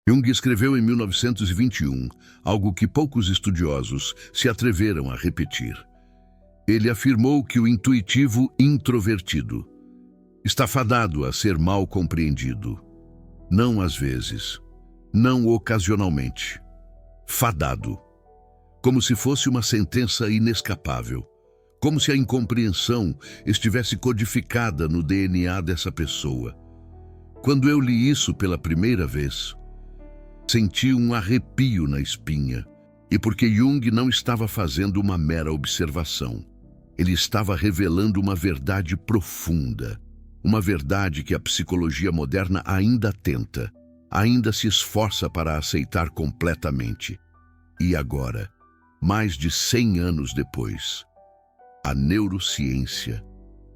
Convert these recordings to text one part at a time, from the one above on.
Jung escreveu em 1921 algo que poucos estudiosos se atreveram a repetir. Ele afirmou que o intuitivo introvertido está fadado a ser mal compreendido. Não às vezes, não ocasionalmente. Fadado. Como se fosse uma sentença inescapável. Como se a incompreensão estivesse codificada no DNA dessa pessoa. Quando eu li isso pela primeira vez, senti um arrepio na espinha. E porque Jung não estava fazendo uma mera observação. Ele estava revelando uma verdade profunda. Uma verdade que a psicologia moderna ainda tenta, ainda se esforça para aceitar completamente. E agora, mais de 100 anos depois, a neurociência,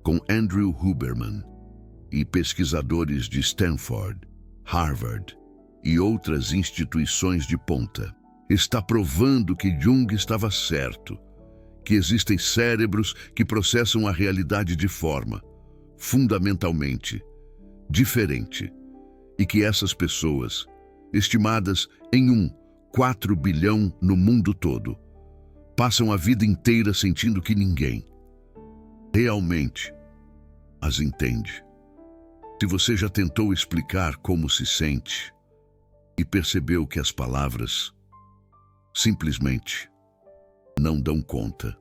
com Andrew Huberman e pesquisadores de Stanford, Harvard e outras instituições de ponta, está provando que Jung estava certo, que existem cérebros que processam a realidade de forma fundamentalmente diferente e que essas pessoas, estimadas em 4 bilhão no mundo todo, passam a vida inteira sentindo que ninguém realmente as entende. Se você já tentou explicar como se sente e percebeu que as palavras simplesmente não dão conta.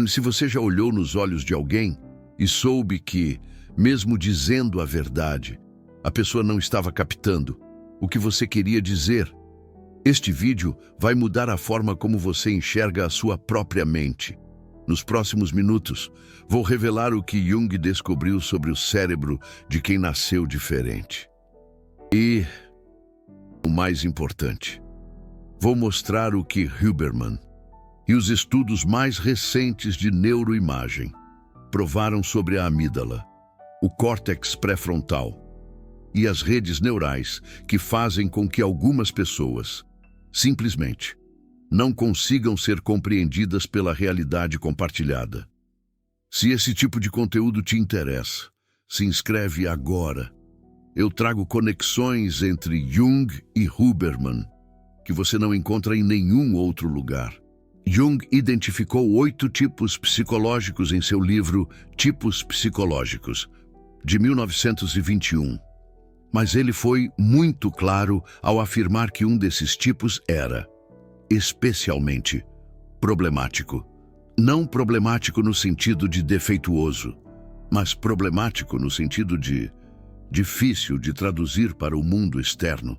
Se você já olhou nos olhos de alguém e soube que, mesmo dizendo a verdade, a pessoa não estava captando o que você queria dizer. Este vídeo vai mudar a forma como você enxerga a sua própria mente. Nos próximos minutos, vou revelar o que Jung descobriu sobre o cérebro de quem nasceu diferente. E, o mais importante, vou mostrar o que Huberman e os estudos mais recentes de neuroimagem provaram sobre a amígdala, o córtex pré-frontal e as redes neurais que fazem com que algumas pessoas simplesmente não consigam ser compreendidas pela realidade compartilhada. Se esse tipo de conteúdo te interessa, se inscreve agora. Eu trago conexões entre Jung e Huberman que você não encontra em nenhum outro lugar. Jung identificou 8 tipos psicológicos em seu livro Tipos Psicológicos, de 1921. Mas ele foi muito claro ao afirmar que um desses tipos era especialmente problemático. Não problemático no sentido de defeituoso, mas problemático no sentido de difícil de traduzir para o mundo externo.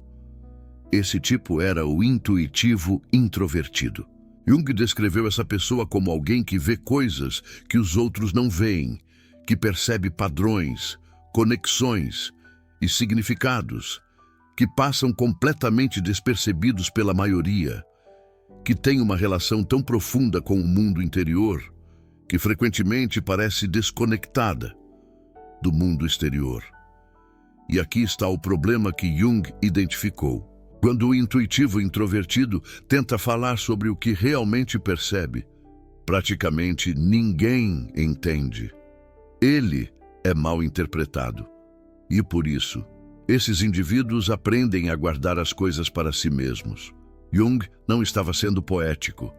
Esse tipo era o intuitivo introvertido. Jung descreveu essa pessoa como alguém que vê coisas que os outros não veem, que percebe padrões, conexões e significados que passam completamente despercebidos pela maioria, que tem uma relação tão profunda com o mundo interior que frequentemente parece desconectada do mundo exterior. E aqui está o problema que Jung identificou. Quando o intuitivo introvertido tenta falar sobre o que realmente percebe, praticamente ninguém entende. Ele é mal interpretado. E por isso, esses indivíduos aprendem a guardar as coisas para si mesmos. Jung não estava sendo poético.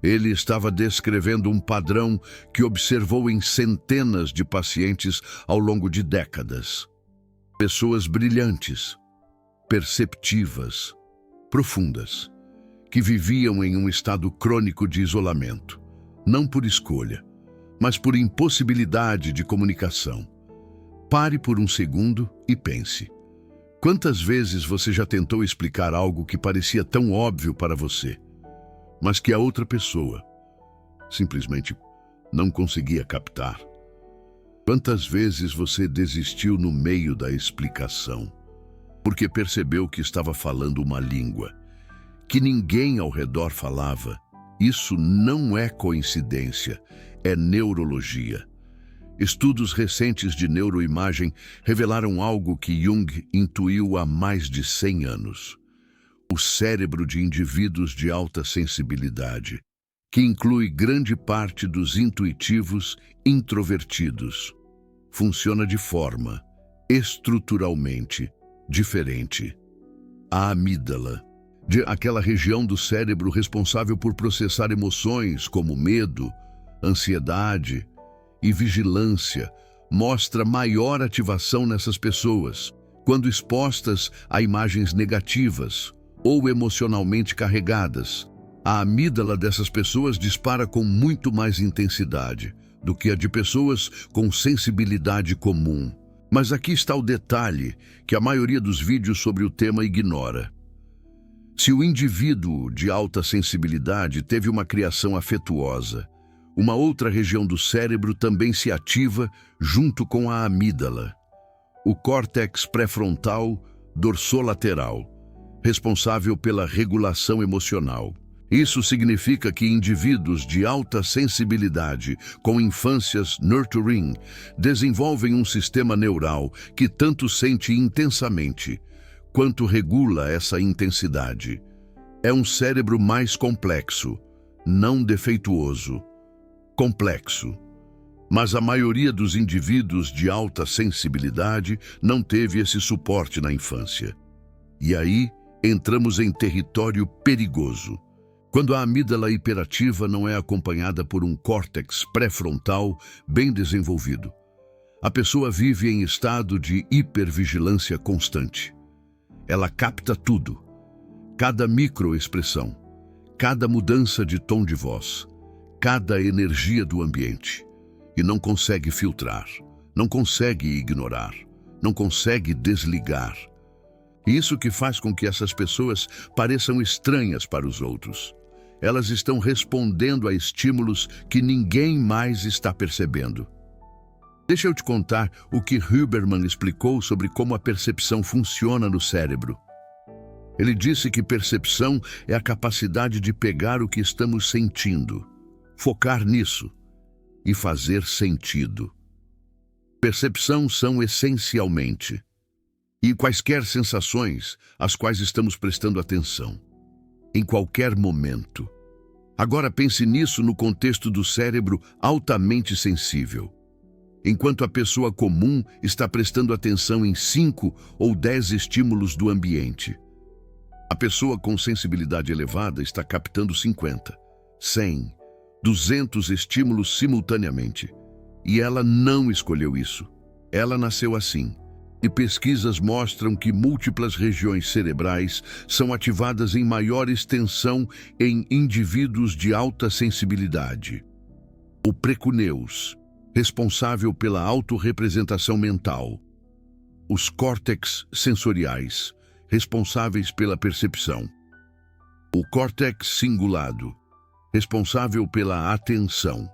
Ele estava descrevendo um padrão que observou em centenas de pacientes ao longo de décadas. Pessoas brilhantes, perceptivas, profundas, que viviam em um estado crônico de isolamento, não por escolha, mas por impossibilidade de comunicação. Pare por um segundo e pense. Quantas vezes você já tentou explicar algo que parecia tão óbvio para você, mas que a outra pessoa simplesmente não conseguia captar? Quantas vezes você desistiu no meio da explicação, porque percebeu que estava falando uma língua que ninguém ao redor falava? Isso não é coincidência, é neurologia. Estudos recentes de neuroimagem revelaram algo que Jung intuiu há mais de 100 anos. O cérebro de indivíduos de alta sensibilidade, que inclui grande parte dos intuitivos introvertidos, funciona de forma estruturalmente diferente. A amígdala, aquela região do cérebro responsável por processar emoções como medo, ansiedade e vigilância, mostra maior ativação nessas pessoas quando expostas a imagens negativas ou emocionalmente carregadas. A amígdala dessas pessoas dispara com muito mais intensidade do que a de pessoas com sensibilidade comum. Mas aqui está o detalhe que a maioria dos vídeos sobre o tema ignora. Se o indivíduo de alta sensibilidade teve uma criação afetuosa, uma outra região do cérebro também se ativa junto com a amígdala, o córtex pré-frontal dorsolateral, responsável pela regulação emocional. Isso significa que indivíduos de alta sensibilidade, com infâncias nurturing, desenvolvem um sistema neural que tanto sente intensamente, quanto regula essa intensidade. É um cérebro mais complexo, não defeituoso. Complexo. Mas a maioria dos indivíduos de alta sensibilidade não teve esse suporte na infância. E aí, entramos em território perigoso. Quando a amígdala hiperativa não é acompanhada por um córtex pré-frontal bem desenvolvido, a pessoa vive em estado de hipervigilância constante. Ela capta tudo, cada microexpressão, cada mudança de tom de voz, cada energia do ambiente, e não consegue filtrar, não consegue ignorar, não consegue desligar. Isso que faz com que essas pessoas pareçam estranhas para os outros. Elas estão respondendo a estímulos que ninguém mais está percebendo. Deixa eu te contar o que Huberman explicou sobre como a percepção funciona no cérebro. Ele disse que percepção é a capacidade de pegar o que estamos sentindo, focar nisso e fazer sentido. Percepção são essencialmente e quaisquer sensações às quais estamos prestando atenção, em qualquer momento. Agora pense nisso no contexto do cérebro altamente sensível. Enquanto a pessoa comum está prestando atenção em 5 ou 10 estímulos do ambiente, a pessoa com sensibilidade elevada está captando 50, 100, 200 estímulos simultaneamente. E ela não escolheu isso. Ela nasceu assim. E pesquisas mostram que múltiplas regiões cerebrais são ativadas em maior extensão em indivíduos de alta sensibilidade. O precuneus, responsável pela autorrepresentação mental. Os córtex sensoriais, responsáveis pela percepção. O córtex cingulado, responsável pela atenção.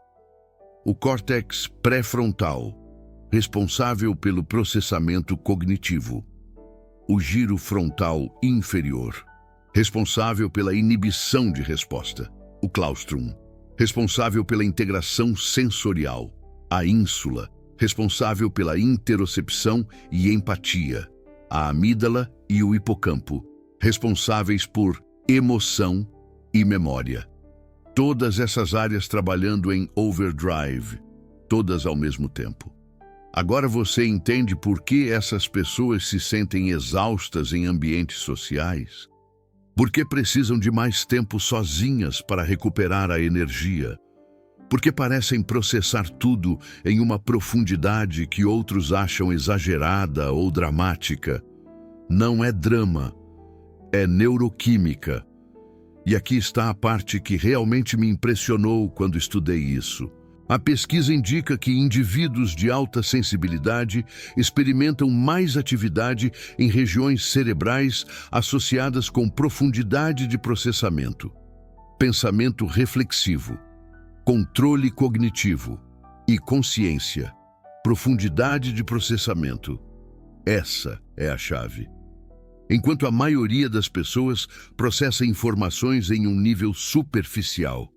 O córtex pré-frontal, responsável pelo processamento cognitivo. O giro frontal inferior, responsável pela inibição de resposta. O claustrum, responsável pela integração sensorial. A ínsula, responsável pela interocepção e empatia. A amígdala e o hipocampo, responsáveis por emoção e memória. Todas essas áreas trabalhando em overdrive, todas ao mesmo tempo. Agora você entende por que essas pessoas se sentem exaustas em ambientes sociais? Porque precisam de mais tempo sozinhas para recuperar a energia. Porque parecem processar tudo em uma profundidade que outros acham exagerada ou dramática. Não é drama, é neuroquímica. E aqui está a parte que realmente me impressionou quando estudei isso. A pesquisa indica que indivíduos de alta sensibilidade experimentam mais atividade em regiões cerebrais associadas com profundidade de processamento, pensamento reflexivo, controle cognitivo e consciência. Profundidade de processamento. Essa é a chave. Enquanto a maioria das pessoas processa informações em um nível superficial,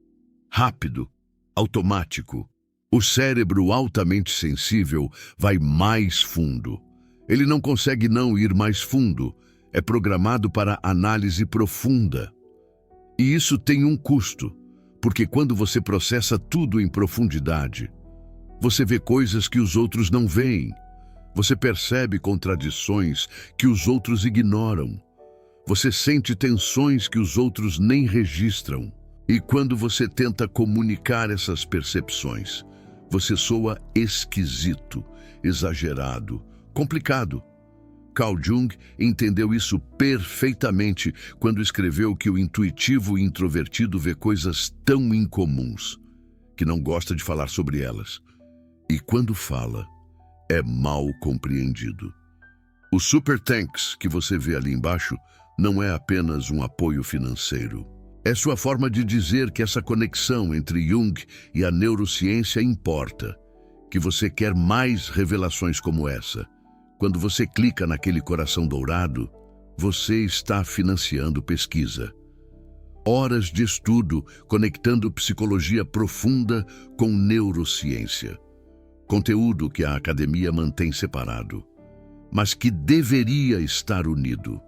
rápido, automático, o cérebro altamente sensível vai mais fundo. Ele não consegue não ir mais fundo, é programado para análise profunda. E isso tem um custo, porque quando você processa tudo em profundidade, você vê coisas que os outros não veem. Você percebe contradições que os outros ignoram. Você sente tensões que os outros nem registram. E quando você tenta comunicar essas percepções, você soa esquisito, exagerado, complicado. Carl Jung entendeu isso perfeitamente quando escreveu que o intuitivo e introvertido vê coisas tão incomuns que não gosta de falar sobre elas. E quando fala, é mal compreendido. O Super Thanks que você vê ali embaixo não é apenas um apoio financeiro. É sua forma de dizer que essa conexão entre Jung e a neurociência importa, que você quer mais revelações como essa. Quando você clica naquele coração dourado, você está financiando pesquisa. Horas de estudo conectando psicologia profunda com neurociência. Conteúdo que a academia mantém separado, mas que deveria estar unido.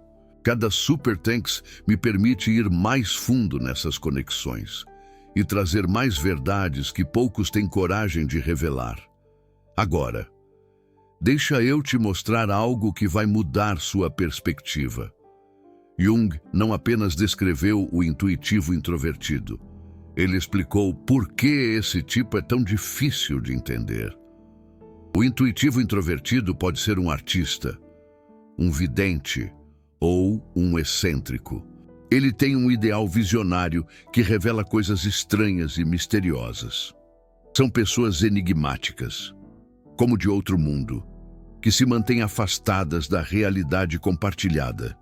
Cada Super Thanks me permite ir mais fundo nessas conexões e trazer mais verdades que poucos têm coragem de revelar. Agora, deixa eu te mostrar algo que vai mudar sua perspectiva. Jung não apenas descreveu o intuitivo introvertido. Ele explicou por que esse tipo é tão difícil de entender. O intuitivo introvertido pode ser um artista, um vidente ou um excêntrico. Ele tem um ideal visionário que revela coisas estranhas e misteriosas. São pessoas enigmáticas, como de outro mundo, que se mantêm afastadas da realidade compartilhada.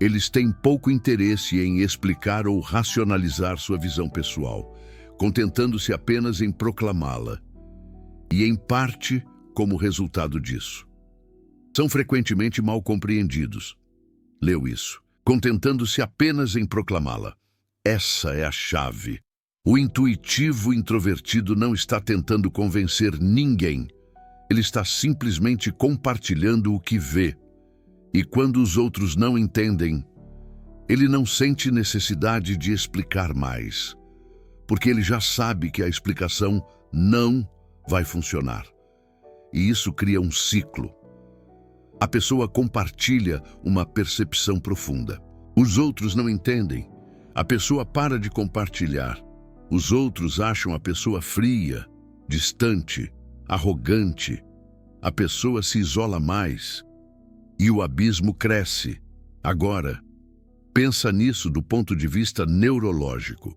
Eles têm pouco interesse em explicar ou racionalizar sua visão pessoal, contentando-se apenas em proclamá-la. E, em parte, como resultado disso, são frequentemente mal compreendidos. Leu isso. Contentando-se apenas em proclamá-la. Essa é a chave. O intuitivo introvertido não está tentando convencer ninguém. Ele está simplesmente compartilhando o que vê. E quando os outros não entendem, ele não sente necessidade de explicar mais, porque ele já sabe que a explicação não vai funcionar. E isso cria um ciclo. A pessoa compartilha uma percepção profunda. Os outros não entendem. A pessoa para de compartilhar. Os outros acham a pessoa fria, distante, arrogante. A pessoa se isola mais. E o abismo cresce. Agora, pensa nisso do ponto de vista neurológico.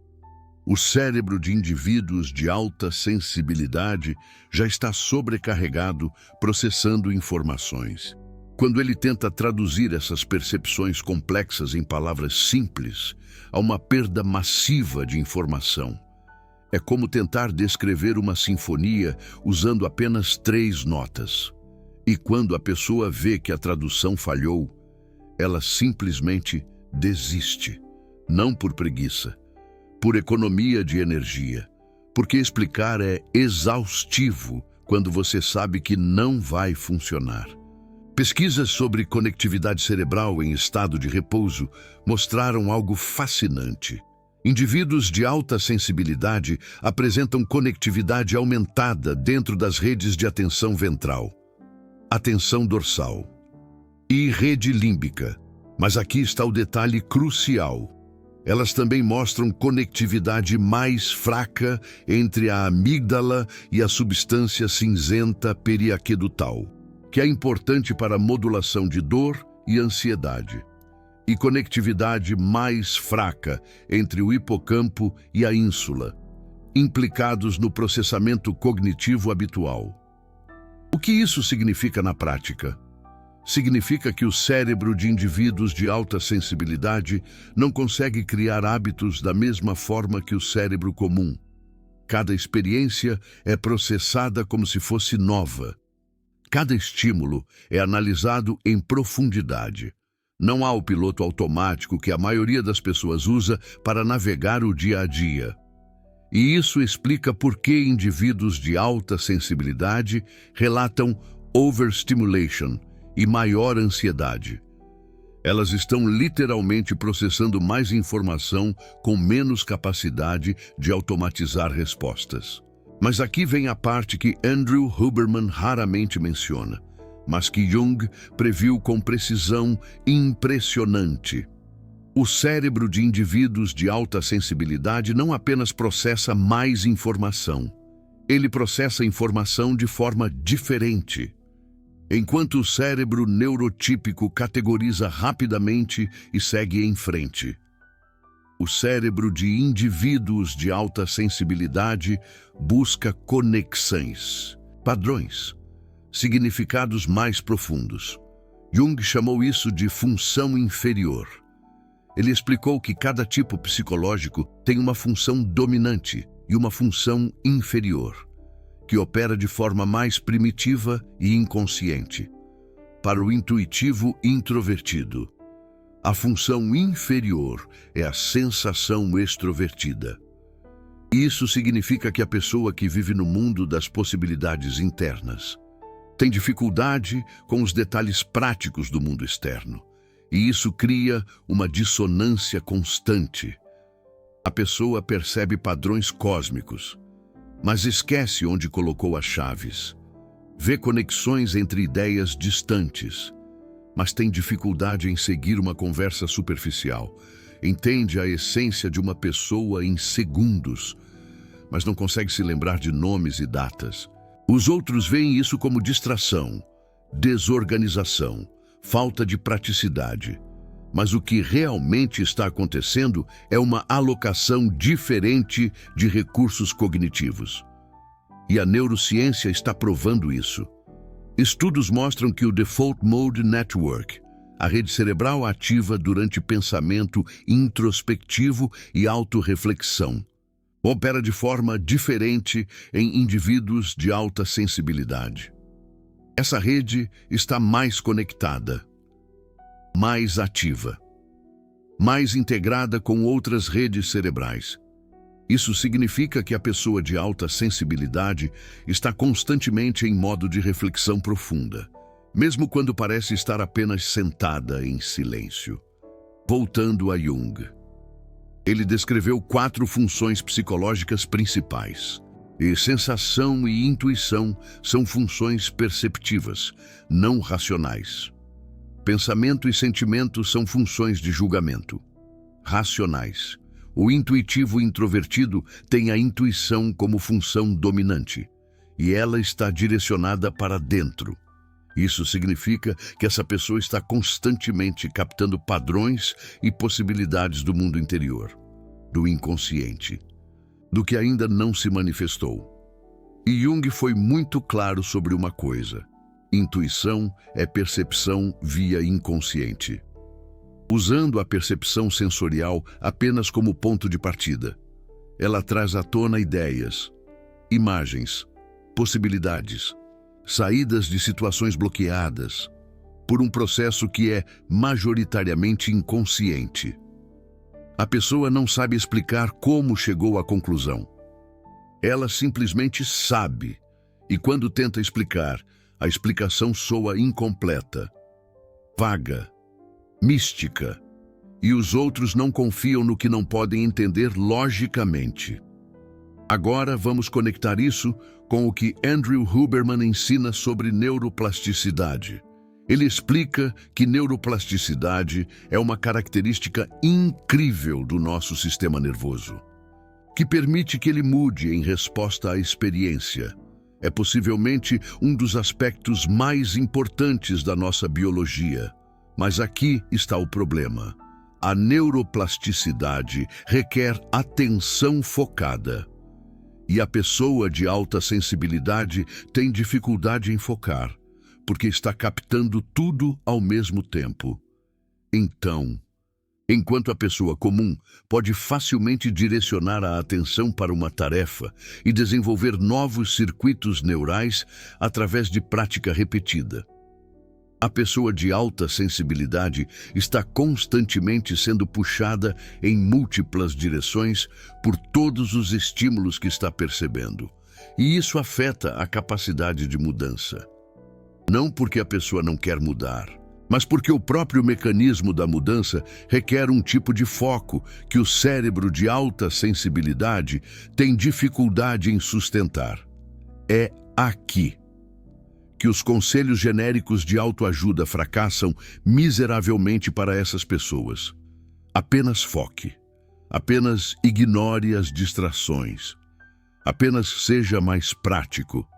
O cérebro de indivíduos de alta sensibilidade já está sobrecarregado processando informações. Quando ele tenta traduzir essas percepções complexas em palavras simples, há uma perda massiva de informação. É como tentar descrever uma sinfonia usando apenas 3 notas. E quando a pessoa vê que a tradução falhou, ela simplesmente desiste. Não por preguiça, por economia de energia. Porque explicar é exaustivo quando você sabe que não vai funcionar. Pesquisas sobre conectividade cerebral em estado de repouso mostraram algo fascinante. Indivíduos de alta sensibilidade apresentam conectividade aumentada dentro das redes de atenção ventral, atenção dorsal e rede límbica. Mas aqui está o detalhe crucial. Elas também mostram conectividade mais fraca entre a amígdala e a substância cinzenta periaquedutal, que é importante para a modulação de dor e ansiedade, e conectividade mais fraca entre o hipocampo e a ínsula, implicados no processamento cognitivo habitual. O que isso significa na prática? Significa que o cérebro de indivíduos de alta sensibilidade não consegue criar hábitos da mesma forma que o cérebro comum. Cada experiência é processada como se fosse nova. Cada estímulo é analisado em profundidade. Não há o piloto automático que a maioria das pessoas usa para navegar o dia a dia. E isso explica por que indivíduos de alta sensibilidade relatam overstimulation e maior ansiedade. Elas estão literalmente processando mais informação com menos capacidade de automatizar respostas. Mas aqui vem a parte que Andrew Huberman raramente menciona, mas que Jung previu com precisão impressionante. O cérebro de indivíduos de alta sensibilidade não apenas processa mais informação, ele processa informação de forma diferente. Enquanto o cérebro neurotípico categoriza rapidamente e segue em frente. O cérebro de indivíduos de alta sensibilidade busca conexões, padrões, significados mais profundos. Jung chamou isso de função inferior. Ele explicou que cada tipo psicológico tem uma função dominante e uma função inferior, que opera de forma mais primitiva e inconsciente. Para o intuitivo introvertido, a função inferior é a sensação extrovertida. Isso significa que a pessoa que vive no mundo das possibilidades internas tem dificuldade com os detalhes práticos do mundo externo, e isso cria uma dissonância constante. A pessoa percebe padrões cósmicos, mas esquece onde colocou as chaves. Vê conexões entre ideias distantes, mas tem dificuldade em seguir uma conversa superficial. Entende a essência de uma pessoa em segundos, mas não consegue se lembrar de nomes e datas. Os outros veem isso como distração, desorganização, falta de praticidade. Mas o que realmente está acontecendo é uma alocação diferente de recursos cognitivos. E a neurociência está provando isso. Estudos mostram que o Default Mode Network, a rede cerebral ativa durante pensamento introspectivo e autorreflexão, opera de forma diferente em indivíduos de alta sensibilidade. Essa rede está mais conectada, mais ativa, mais integrada com outras redes cerebrais. Isso significa que a pessoa de alta sensibilidade está constantemente em modo de reflexão profunda, mesmo quando parece estar apenas sentada em silêncio. Voltando a Jung, ele descreveu 4 funções psicológicas principais. E sensação e intuição são funções perceptivas, não racionais. Pensamento e sentimento são funções de julgamento, racionais. O intuitivo introvertido tem a intuição como função dominante, e ela está direcionada para dentro. Isso significa que essa pessoa está constantemente captando padrões e possibilidades do mundo interior, do inconsciente, do que ainda não se manifestou. E Jung foi muito claro sobre uma coisa: intuição é percepção via inconsciente. Usando a percepção sensorial apenas como ponto de partida, ela traz à tona ideias, imagens, possibilidades, saídas de situações bloqueadas, por um processo que é majoritariamente inconsciente. A pessoa não sabe explicar como chegou à conclusão. Ela simplesmente sabe, e quando tenta explicar, a explicação soa incompleta, vaga, mística, e os outros não confiam no que não podem entender logicamente. Agora vamos conectar isso com o que Andrew Huberman ensina sobre neuroplasticidade. Ele explica que neuroplasticidade é uma característica incrível do nosso sistema nervoso, que permite que ele mude em resposta à experiência. É possivelmente um dos aspectos mais importantes da nossa biologia. Mas aqui está o problema. A neuroplasticidade requer atenção focada. E a pessoa de alta sensibilidade tem dificuldade em focar, porque está captando tudo ao mesmo tempo. Então, enquanto a pessoa comum pode facilmente direcionar a atenção para uma tarefa e desenvolver novos circuitos neurais através de prática repetida, a pessoa de alta sensibilidade está constantemente sendo puxada em múltiplas direções por todos os estímulos que está percebendo, e isso afeta a capacidade de mudança. Não porque a pessoa não quer mudar, mas porque o próprio mecanismo da mudança requer um tipo de foco que o cérebro de alta sensibilidade tem dificuldade em sustentar. É aqui que os conselhos genéricos de autoajuda fracassam miseravelmente para essas pessoas. Apenas foque. Apenas ignore as distrações. Apenas seja mais prático.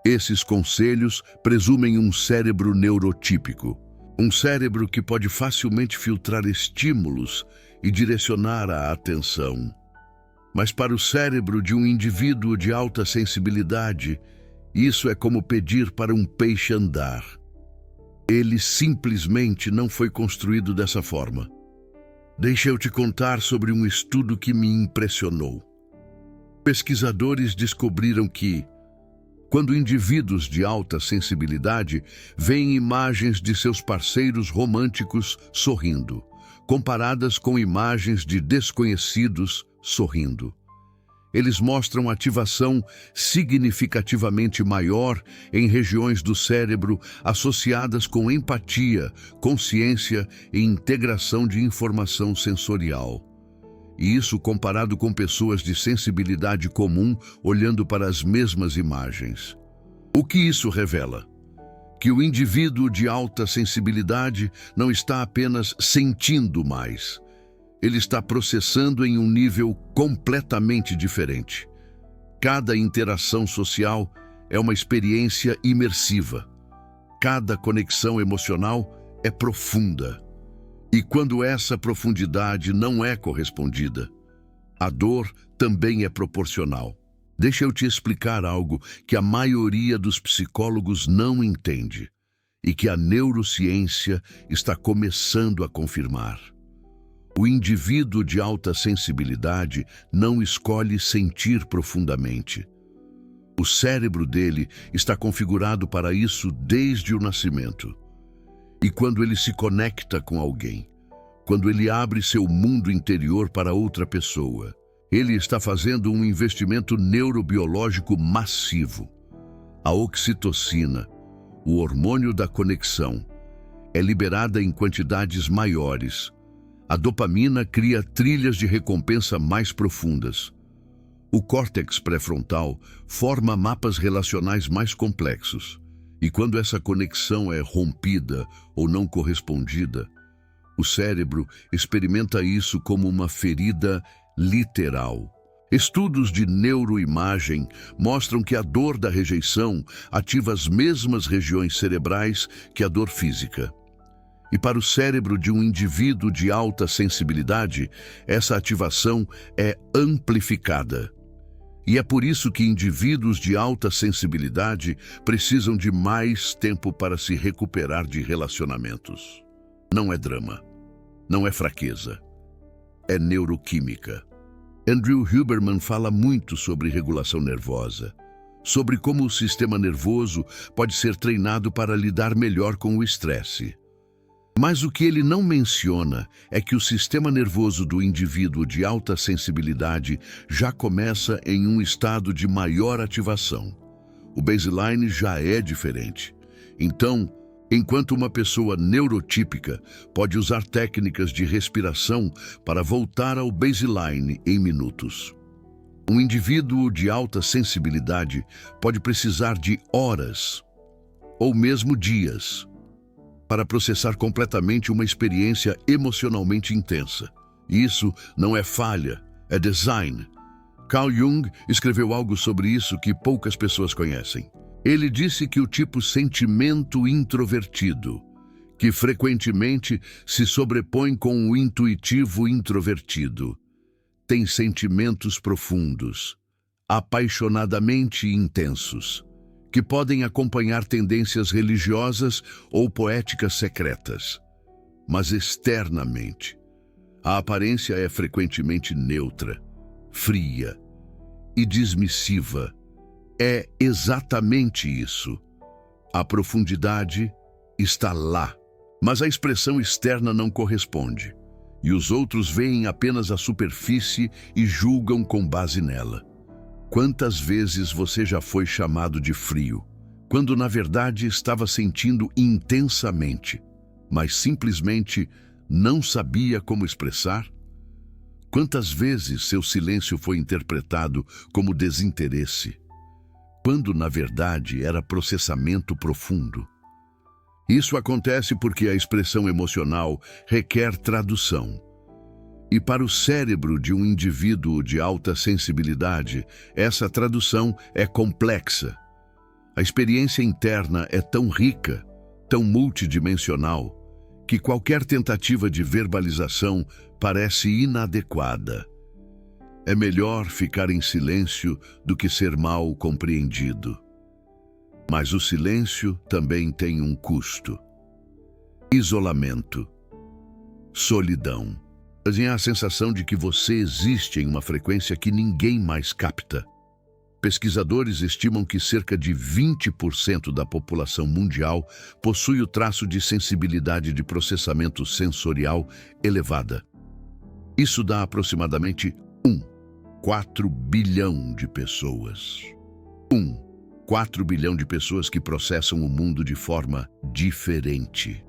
Esses conselhos presumem um cérebro neurotípico. Um cérebro que pode facilmente filtrar estímulos e direcionar a atenção. Mas para o cérebro de um indivíduo de alta sensibilidade, isso é como pedir para um peixe andar. Ele simplesmente não foi construído dessa forma. Deixa eu te contar sobre um estudo que me impressionou. Pesquisadores descobriram que, quando indivíduos de alta sensibilidade veem imagens de seus parceiros românticos sorrindo, comparadas com imagens de desconhecidos sorrindo, eles mostram ativação significativamente maior em regiões do cérebro associadas com empatia, consciência e integração de informação sensorial. E isso comparado com pessoas de sensibilidade comum olhando para as mesmas imagens. O que isso revela? Que o indivíduo de alta sensibilidade não está apenas sentindo mais. Ele está processando em um nível completamente diferente. Cada interação social é uma experiência imersiva. Cada conexão emocional é profunda. E quando essa profundidade não é correspondida, a dor também é proporcional. Deixa eu te explicar algo que a maioria dos psicólogos não entende e que a neurociência está começando a confirmar. O indivíduo de alta sensibilidade não escolhe sentir profundamente. O cérebro dele está configurado para isso desde o nascimento. E quando ele se conecta com alguém, quando ele abre seu mundo interior para outra pessoa, ele está fazendo um investimento neurobiológico massivo. A oxitocina, o hormônio da conexão, é liberada em quantidades maiores. A dopamina cria trilhas de recompensa mais profundas. O córtex pré-frontal forma mapas relacionais mais complexos. E quando essa conexão é rompida ou não correspondida, o cérebro experimenta isso como uma ferida literal. Estudos de neuroimagem mostram que a dor da rejeição ativa as mesmas regiões cerebrais que a dor física. E para o cérebro de um indivíduo de alta sensibilidade, essa ativação é amplificada. E é por isso que indivíduos de alta sensibilidade precisam de mais tempo para se recuperar de relacionamentos. Não é drama, não é fraqueza, é neuroquímica. Andrew Huberman fala muito sobre regulação nervosa, sobre como o sistema nervoso pode ser treinado para lidar melhor com o estresse. Mas o que ele não menciona é que o sistema nervoso do indivíduo de alta sensibilidade já começa em um estado de maior ativação. O baseline já é diferente. Então, enquanto uma pessoa neurotípica pode usar técnicas de respiração para voltar ao baseline em minutos, um indivíduo de alta sensibilidade pode precisar de horas ou mesmo dias para processar completamente uma experiência emocionalmente intensa. Isso não é falha, é design. Carl Jung escreveu algo sobre isso que poucas pessoas conhecem. Ele disse que o tipo sentimento introvertido, que frequentemente se sobrepõe com o intuitivo introvertido, tem sentimentos profundos, apaixonadamente intensos, que podem acompanhar tendências religiosas ou poéticas secretas. Mas externamente, a aparência é frequentemente neutra, fria e dismissiva. É exatamente isso. A profundidade está lá, mas a expressão externa não corresponde, e os outros veem apenas a superfície e julgam com base nela. Quantas vezes você já foi chamado de frio, quando na verdade estava sentindo intensamente, mas simplesmente não sabia como expressar? Quantas vezes seu silêncio foi interpretado como desinteresse, quando na verdade era processamento profundo? Isso acontece porque a expressão emocional requer tradução, E para o cérebro de um indivíduo de alta sensibilidade, essa tradução é complexa. A experiência interna é tão rica, tão multidimensional, que qualquer tentativa de verbalização parece inadequada. É melhor ficar em silêncio do que ser mal compreendido. Mas o silêncio também tem um custo. Isolamento. Solidão. Tem a sensação de que você existe em uma frequência que ninguém mais capta. Pesquisadores estimam que cerca de 20% da população mundial possui o traço de sensibilidade de processamento sensorial elevada. Isso dá aproximadamente 4 bilhão de pessoas. 4 bilhão de pessoas que processam o mundo de forma diferente,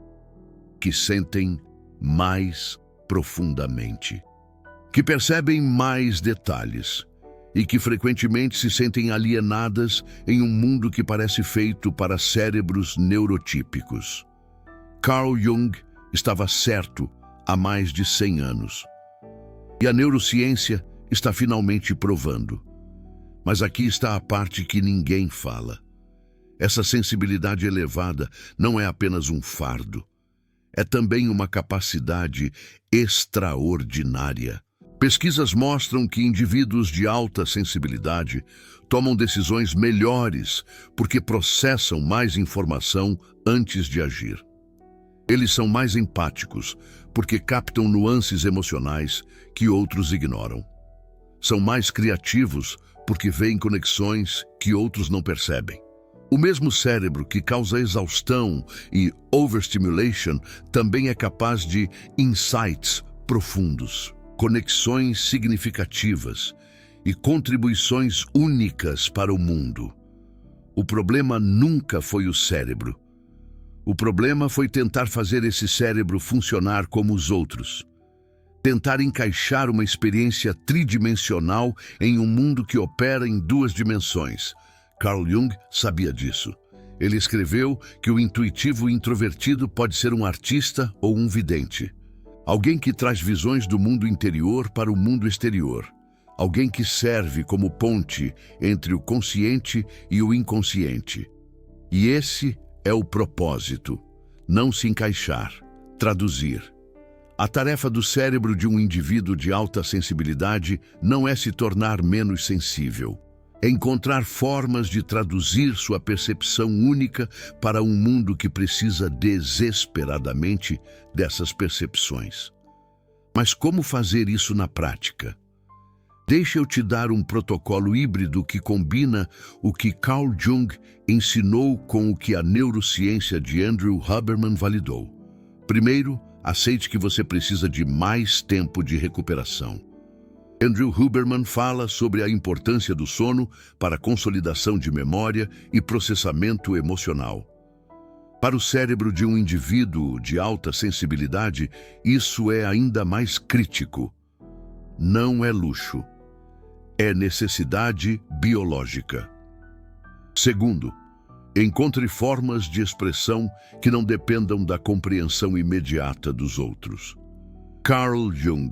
que sentem mais profundamente, que percebem mais detalhes e que frequentemente se sentem alienadas em um mundo que parece feito para cérebros neurotípicos. Carl Jung estava certo há mais de 100 anos. E a neurociência está finalmente provando. Mas aqui está a parte que ninguém fala. Essa sensibilidade elevada não é apenas um fardo. É também uma capacidade extraordinária. Pesquisas mostram que indivíduos de alta sensibilidade tomam decisões melhores porque processam mais informação antes de agir. Eles são mais empáticos porque captam nuances emocionais que outros ignoram. São mais criativos porque veem conexões que outros não percebem. O mesmo cérebro que causa exaustão e overstimulation também é capaz de insights profundos, conexões significativas e contribuições únicas para o mundo. O problema nunca foi o cérebro. O problema foi tentar fazer esse cérebro funcionar como os outros. Tentar encaixar uma experiência tridimensional em um mundo que opera em 2 dimensões. Carl Jung sabia disso. Ele escreveu que o intuitivo introvertido pode ser um artista ou um vidente. Alguém que traz visões do mundo interior para o mundo exterior. Alguém que serve como ponte entre o consciente e o inconsciente. E esse é o propósito. Não se encaixar, traduzir. A tarefa do cérebro de um indivíduo de alta sensibilidade não é se tornar menos sensível. É encontrar formas de traduzir sua percepção única para um mundo que precisa desesperadamente dessas percepções. Mas como fazer isso na prática? Deixa eu te dar um protocolo híbrido que combina o que Carl Jung ensinou com o que a neurociência de Andrew Huberman validou. Primeiro, aceite que você precisa de mais tempo de recuperação. Andrew Huberman fala sobre a importância do sono para a consolidação de memória e processamento emocional. Para o cérebro de um indivíduo de alta sensibilidade, isso é ainda mais crítico. Não é luxo. É necessidade biológica. Segundo, encontre formas de expressão que não dependam da compreensão imediata dos outros. Carl Jung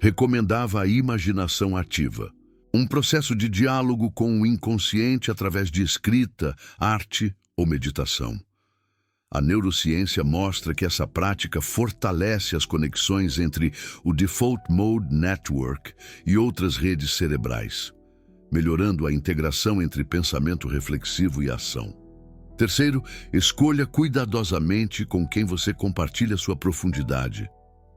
recomendava a imaginação ativa, um processo de diálogo com o inconsciente através de escrita, arte ou meditação. A neurociência mostra que essa prática fortalece as conexões entre o Default Mode Network e outras redes cerebrais, melhorando a integração entre pensamento reflexivo e ação. Terceiro, escolha cuidadosamente com quem você compartilha sua profundidade.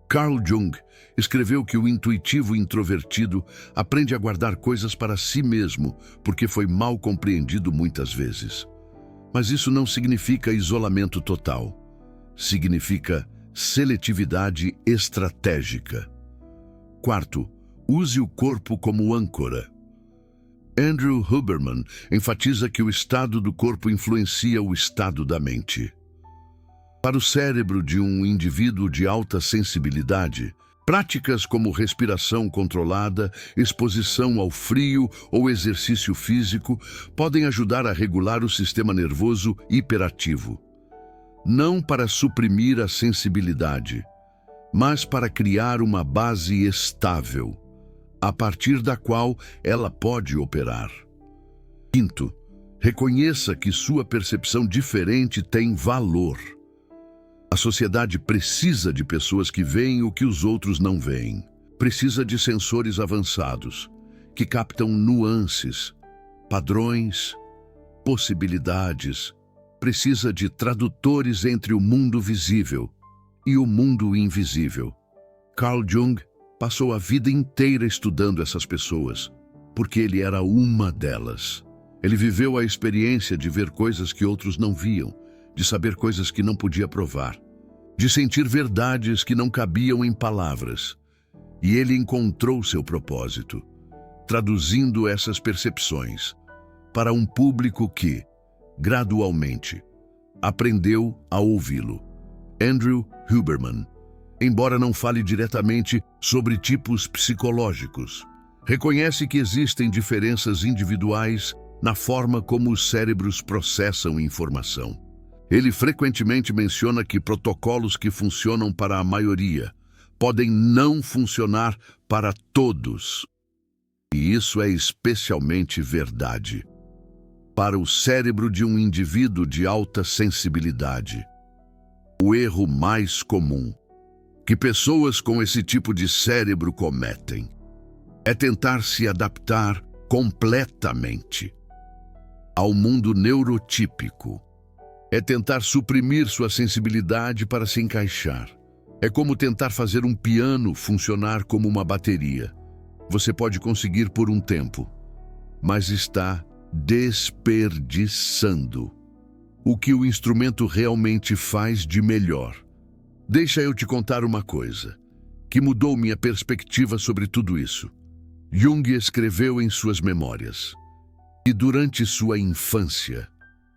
Carl Jung escreveu que o intuitivo introvertido aprende a guardar coisas para si mesmo porque foi mal compreendido muitas vezes. Mas isso não significa isolamento total. Significa seletividade estratégica. Quarto, use o corpo como âncora. Andrew Huberman enfatiza que o estado do corpo influencia o estado da mente. Para o cérebro de um indivíduo de alta sensibilidade, práticas como respiração controlada, exposição ao frio ou exercício físico podem ajudar a regular o sistema nervoso hiperativo. Não para suprimir a sensibilidade, mas para criar uma base estável, a partir da qual ela pode operar. Quinto, reconheça que sua percepção diferente tem valor. A sociedade precisa de pessoas que veem o que os outros não veem. Precisa de sensores avançados, que captam nuances, padrões, possibilidades. Precisa de tradutores entre o mundo visível e o mundo invisível. Carl Jung passou a vida inteira estudando essas pessoas, porque ele era uma delas. Ele viveu a experiência de ver coisas que outros não viam, de saber coisas que não podia provar, de sentir verdades que não cabiam em palavras. E ele encontrou seu propósito, traduzindo essas percepções para um público que, gradualmente, aprendeu a ouvi-lo. Andrew Huberman, embora não fale diretamente sobre tipos psicológicos, reconhece que existem diferenças individuais na forma como os cérebros processam informação. Ele frequentemente menciona que protocolos que funcionam para a maioria podem não funcionar para todos. E isso é especialmente verdade para o cérebro de um indivíduo de alta sensibilidade. O erro mais comum que pessoas com esse tipo de cérebro cometem é tentar se adaptar completamente ao mundo neurotípico. É tentar suprimir sua sensibilidade para se encaixar. É como tentar fazer um piano funcionar como uma bateria. Você pode conseguir por um tempo, mas está desperdiçando o que o instrumento realmente faz de melhor. Deixa eu te contar uma coisa que mudou minha perspectiva sobre tudo isso. Jung escreveu em suas memórias que durante sua infância,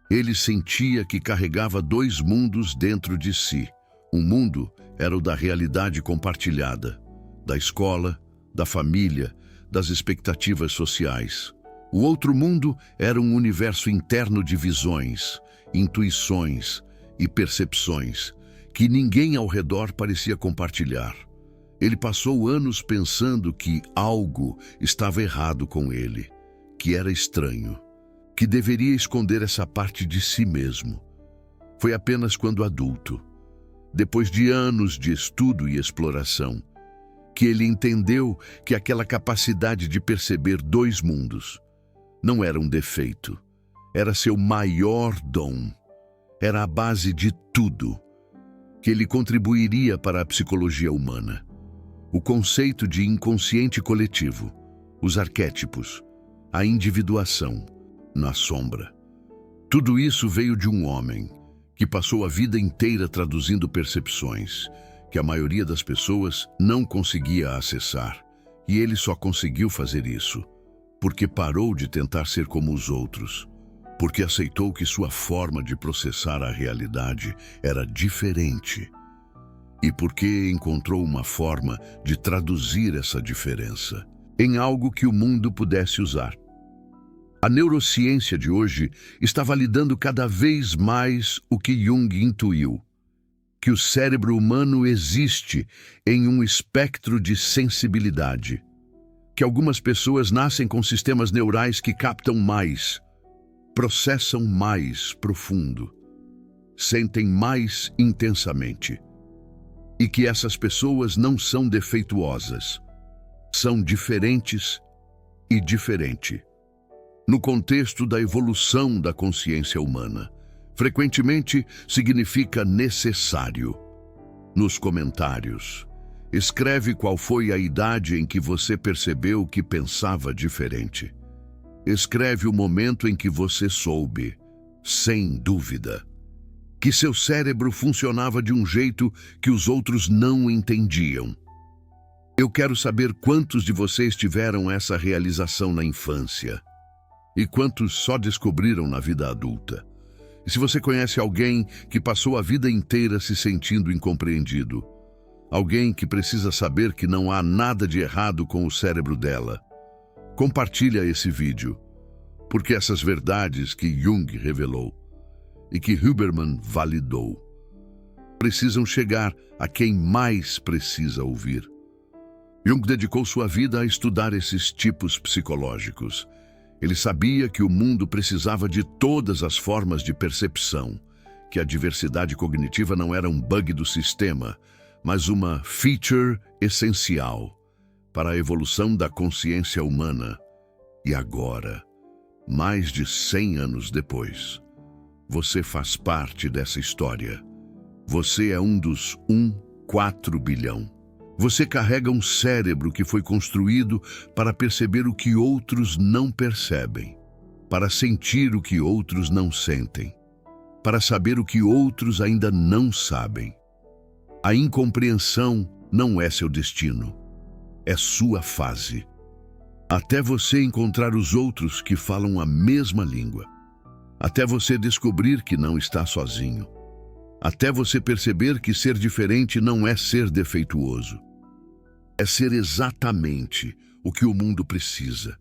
ele sentia que carregava dois mundos dentro de si. Um mundo era o da realidade compartilhada, da escola, da família, das expectativas sociais. O outro mundo era um universo interno de visões, intuições e percepções que ninguém ao redor parecia compartilhar. Ele passou anos pensando que algo estava errado com ele, que era estranho, que deveria esconder essa parte de si mesmo. Foi apenas quando adulto, depois de anos de estudo e exploração, que ele entendeu que aquela capacidade de perceber dois mundos não era um defeito, era seu maior dom, era a base de tudo, que ele contribuiria para a psicologia humana. O conceito de inconsciente coletivo, os arquétipos, a individuação, na sombra. Tudo isso veio de um homem que passou a vida inteira traduzindo percepções que a maioria das pessoas não conseguia acessar. E ele só conseguiu fazer isso porque parou de tentar ser como os outros, porque aceitou que sua forma de processar a realidade era diferente e porque encontrou uma forma de traduzir essa diferença em algo que o mundo pudesse usar. A neurociência de hoje está validando cada vez mais o que Jung intuiu, que o cérebro humano existe em um espectro de sensibilidade, que algumas pessoas nascem com sistemas neurais que captam mais, processam mais profundo, sentem mais intensamente, e que essas pessoas não são defeituosas, são diferentes e diferente. No contexto da evolução da consciência humana, frequentemente significa necessário. Nos comentários, escreve qual foi a idade em que você percebeu que pensava diferente. Escreve o momento em que você soube, sem dúvida, que seu cérebro funcionava de um jeito que os outros não entendiam. Eu quero saber quantos de vocês tiveram essa realização na infância e quantos só descobriram na vida adulta. E se você conhece alguém que passou a vida inteira se sentindo incompreendido, alguém que precisa saber que não há nada de errado com o cérebro dela, compartilha esse vídeo, porque essas verdades que Jung revelou e que Huberman validou precisam chegar a quem mais precisa ouvir. Jung dedicou sua vida a estudar esses tipos psicológicos. Ele sabia que o mundo precisava de todas as formas de percepção, que a diversidade cognitiva não era um bug do sistema, mas uma feature essencial para a evolução da consciência humana. E agora, mais de 100 anos depois, você faz parte dessa história. Você é um dos 4 bilhão. Você carrega um cérebro que foi construído para perceber o que outros não percebem, para sentir o que outros não sentem, para saber o que outros ainda não sabem. A incompreensão não é seu destino, é sua fase. Até você encontrar os outros que falam a mesma língua. Até você descobrir que não está sozinho. Até você perceber que ser diferente não é ser defeituoso. É ser exatamente o que o mundo precisa.